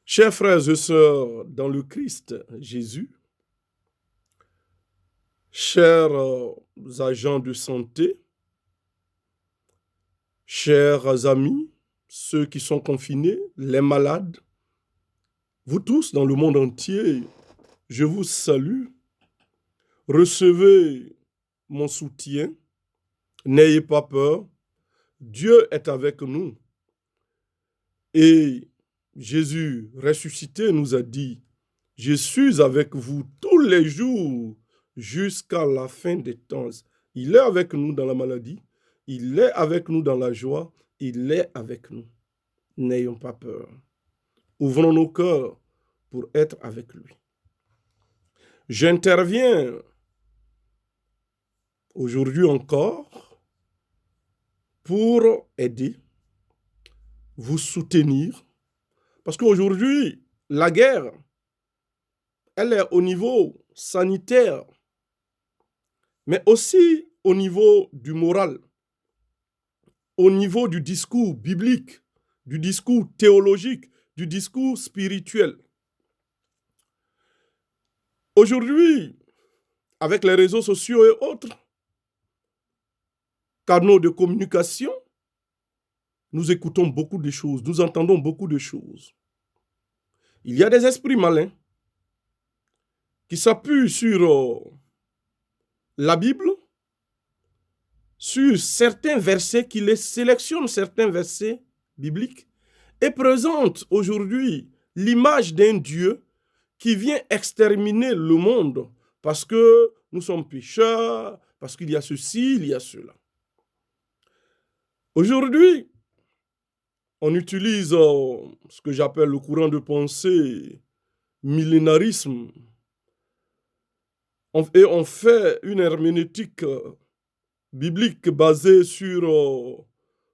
Chers frères et sœurs dans le Christ Jésus, chers agents de santé, chers amis, ceux qui sont confinés, les malades, vous tous dans le monde entier, je vous salue. Recevez mon soutien, n'ayez pas peur, Dieu est avec nous. Et Jésus ressuscité nous a dit, je suis avec vous tous les jours jusqu'à la fin des temps. Il est avec nous dans la maladie, il est avec nous dans la joie, il est avec nous. N'ayons pas peur. Ouvrons nos cœurs pour être avec lui. J'interviens aujourd'hui encore pour aider, vous soutenir, parce qu'aujourd'hui, la guerre, elle est au niveau sanitaire, mais aussi au niveau du moral, au niveau du discours biblique, du discours théologique, du discours spirituel. Aujourd'hui, avec les réseaux sociaux et autres canaux de communication, nous écoutons beaucoup de choses, nous entendons beaucoup de choses. Il y a des esprits malins qui s'appuient sur la Bible, sur certains versets, qui les sélectionnent, certains versets bibliques, et présentent aujourd'hui l'image d'un Dieu qui vient exterminer le monde parce que nous sommes pécheurs, parce qu'il y a ceci, il y a cela. Aujourd'hui, on utilise ce que j'appelle le courant de pensée millénarisme et on fait une herméneutique biblique basée sur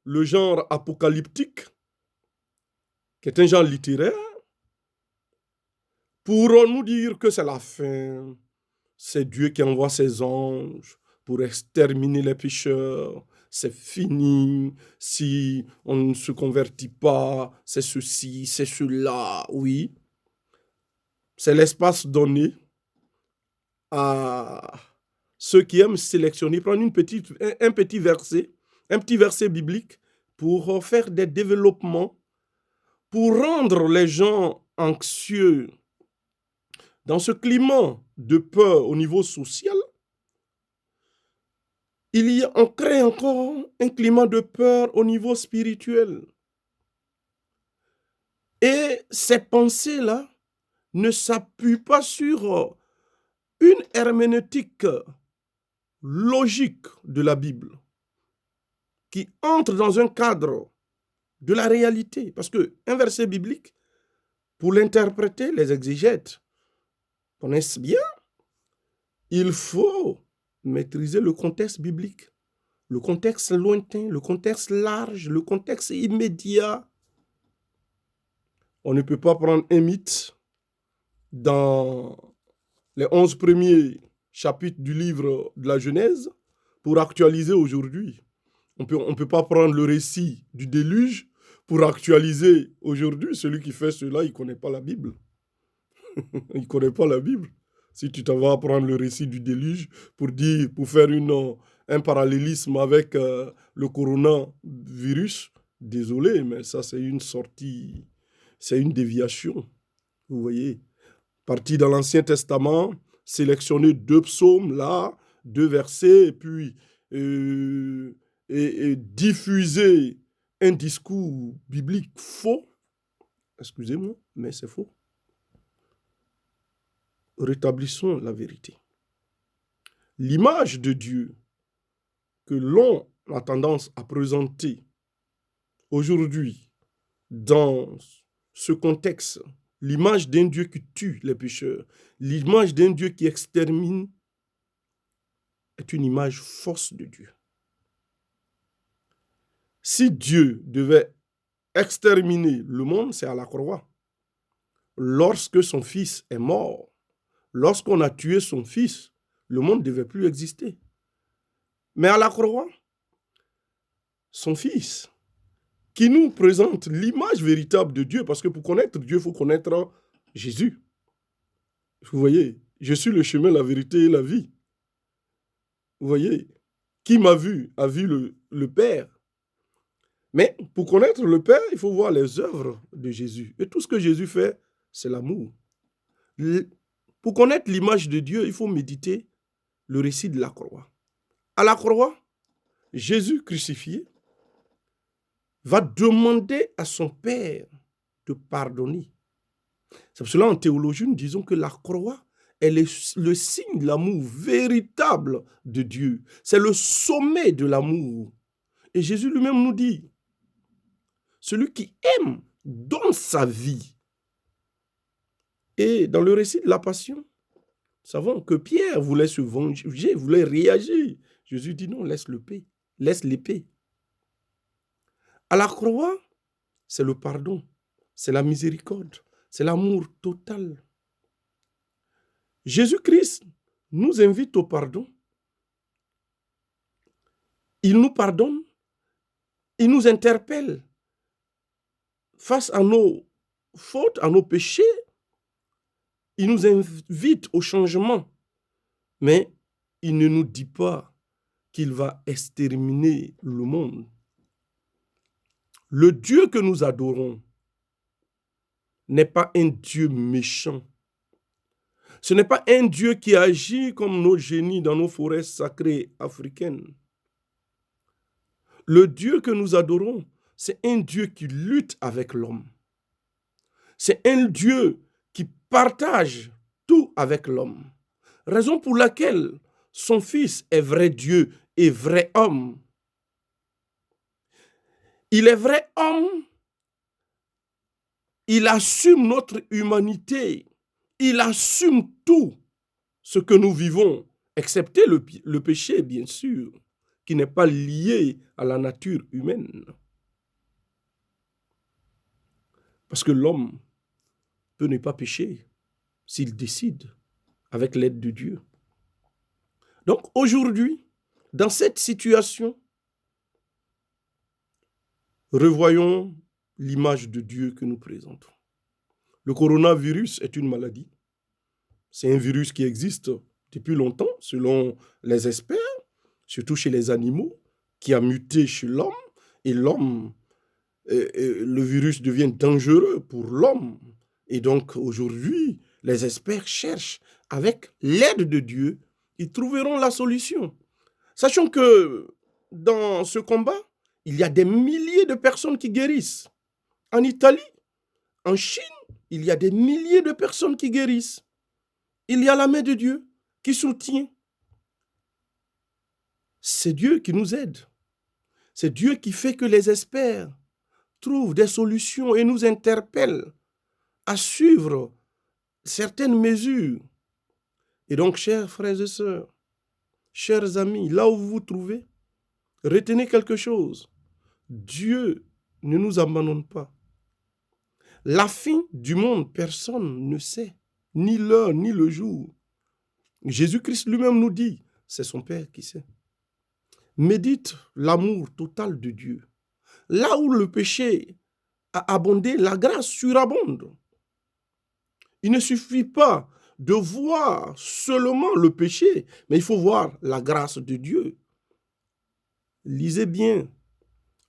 le genre apocalyptique, qui est un genre littéraire, pour nous dire que c'est la fin, c'est Dieu qui envoie ses anges pour exterminer les pécheurs, c'est fini, si on ne se convertit pas, c'est ceci, c'est cela, oui. C'est l'espace donné à ceux qui aiment sélectionner, prendre un petit verset biblique pour faire des développements, pour rendre les gens anxieux dans ce climat de peur au niveau social. On crée encore un climat de peur au niveau spirituel. Et ces pensées-là ne s'appuient pas sur une herméneutique logique de la Bible qui entre dans un cadre de la réalité. Parce qu'un verset biblique, pour l'interpréter, les exégètes connaissent bien, il faut maîtriser le contexte biblique, le contexte lointain, le contexte large, le contexte immédiat. On ne peut pas prendre un mythe dans les 11 premiers chapitres du livre de la Genèse pour actualiser aujourd'hui. On peut pas prendre le récit du déluge pour actualiser aujourd'hui. Celui qui fait cela, il ne connaît pas la Bible. Il ne connaît pas la Bible. Si tu t'en vas prendre le récit du déluge pour faire un parallélisme avec le coronavirus, désolé, mais ça c'est une sortie, c'est une déviation. Vous voyez, parti dans l'Ancien Testament, sélectionner 2 psaumes là, 2 versets, et puis diffuser un discours biblique faux. Excusez-moi, mais c'est faux. Rétablissons la vérité. L'image de Dieu que l'on a tendance à présenter aujourd'hui dans ce contexte, l'image d'un Dieu qui tue les pécheurs, l'image d'un Dieu qui extermine, est une image fausse de Dieu. Si Dieu devait exterminer le monde, c'est à la croix. Lorsque son fils est mort, lorsqu'on a tué son fils, le monde ne devait plus exister. Mais à la croix, son fils qui nous présente l'image véritable de Dieu, parce que pour connaître Dieu, il faut connaître Jésus. Vous voyez, je suis le chemin, la vérité et la vie. Vous voyez, qui m'a vu a vu le Père. Mais pour connaître le Père, il faut voir les œuvres de Jésus. Et tout ce que Jésus fait, c'est l'amour. Pour connaître l'image de Dieu, il faut méditer le récit de la croix. À la croix, Jésus crucifié va demander à son Père de pardonner. C'est pour cela en théologie, nous disons que la croix est le signe de l'amour véritable de Dieu. C'est le sommet de l'amour. Et Jésus lui-même nous dit, celui qui aime donne sa vie. Et dans le récit de la Passion, nous savons que Pierre voulait se venger, voulait réagir. Jésus dit non, laisse l'épée. Laisse l'épée. À la croix, c'est le pardon, c'est la miséricorde, c'est l'amour total. Jésus-Christ nous invite au pardon. Il nous pardonne, il nous interpelle face à nos fautes, à nos péchés. Il nous invite au changement, mais il ne nous dit pas qu'il va exterminer le monde. Le Dieu que nous adorons n'est pas un Dieu méchant. Ce n'est pas un Dieu qui agit comme nos génies dans nos forêts sacrées africaines. Le Dieu que nous adorons, c'est un Dieu qui lutte avec l'homme. C'est un Dieu qui partage tout avec l'homme. Raison pour laquelle son Fils est vrai Dieu et vrai homme. Il est vrai homme, il assume notre humanité, il assume tout ce que nous vivons, excepté le péché, bien sûr, qui n'est pas lié à la nature humaine. Parce que l'homme peut ne pas pécher s'il décide avec l'aide de Dieu. Donc aujourd'hui, dans cette situation, revoyons l'image de Dieu que nous présentons. Le coronavirus est une maladie. C'est un virus qui existe depuis longtemps, selon les experts, surtout chez les animaux, qui a muté chez l'homme. Et l'homme, le virus devient dangereux pour l'homme. Et donc aujourd'hui, les experts cherchent, avec l'aide de Dieu, ils trouveront la solution. Sachant que dans ce combat, il y a des milliers de personnes qui guérissent. En Italie, en Chine, il y a des milliers de personnes qui guérissent. Il y a la main de Dieu qui soutient. C'est Dieu qui nous aide. C'est Dieu qui fait que les experts trouvent des solutions et nous interpellent à suivre certaines mesures. Et donc, chers frères et sœurs, chers amis, là où vous vous trouvez, retenez quelque chose. Dieu ne nous abandonne pas. La fin du monde, personne ne sait, ni l'heure, ni le jour. Jésus-Christ lui-même nous dit, c'est son Père qui sait. Médite l'amour total de Dieu. Là où le péché a abondé, la grâce surabonde. Il ne suffit pas de voir seulement le péché, mais il faut voir la grâce de Dieu. Lisez bien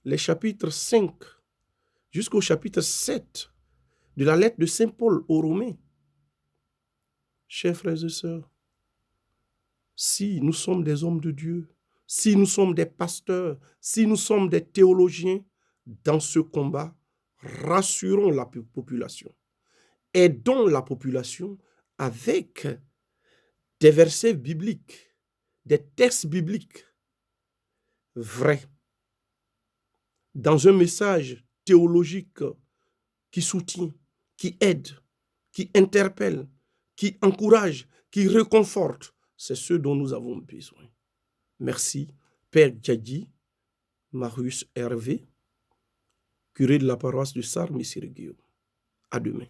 les chapitres 5 jusqu'au chapitre 7 de la lettre de Saint Paul aux Romains. Chers frères et sœurs, si nous sommes des hommes de Dieu, si nous sommes des pasteurs, si nous sommes des théologiens, dans ce combat, rassurons la population. Aidons la population avec des versets bibliques, des textes bibliques vrais, dans un message théologique qui soutient, qui aide, qui interpelle, qui encourage, qui réconforte. C'est ce dont nous avons besoin. Merci, Père Djadji, Marius Hervé, curé de la paroisse de Sarre-Messire-Guillaume. À demain.